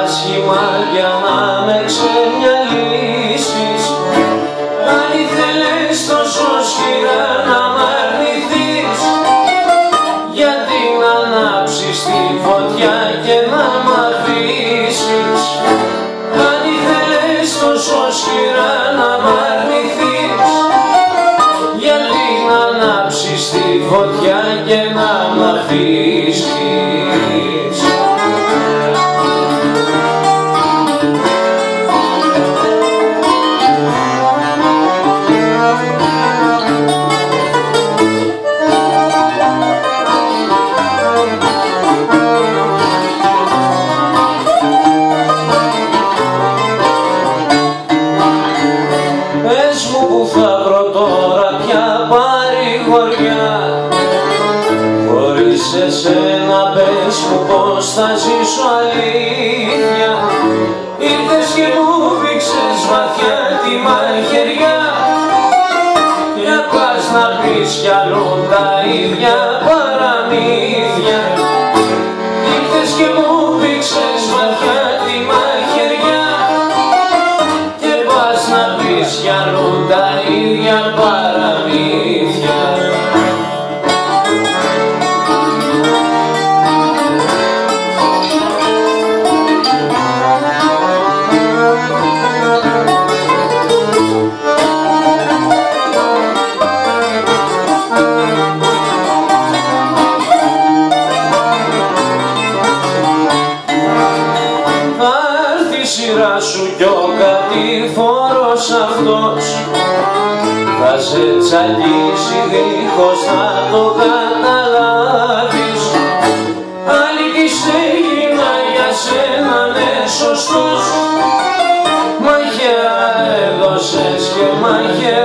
άσχημα για να με ξεμυαλίσεις. Αν ήθελες τόσο σκληρά να μ' αρνηθείς, γιατί να ανάψεις τη φωτιά και να μ' αφήσεις. Αν ήθελες τόσο σκληρά να μ' αρνηθείς, γιατί να ανάψεις τη φωτιά και να μ' αφήσεις. Πες μου που θα βρω τώρα πια παρηγοριά, χωρίς εσένα πες μου πως θα ζήσω αλήθεια. Ήρθες και μου βήξες βαθιά τη μαχαιριά, για πας να πεις κι αλλού τα ίδια παραμύθια. Ήρθες και μου βήξες βαθιά τη μαχαιριά, και πας να πεις κι αλλού τα ίδια παραμύθια. Σειρά σου κι ο κατηφόρος αυτός θα σε τσακίσει δίχως να το καταλάβεις. Άλλη τη στέγινα για σένα ναι σωστός, μαχαία έδωσες και μαχαία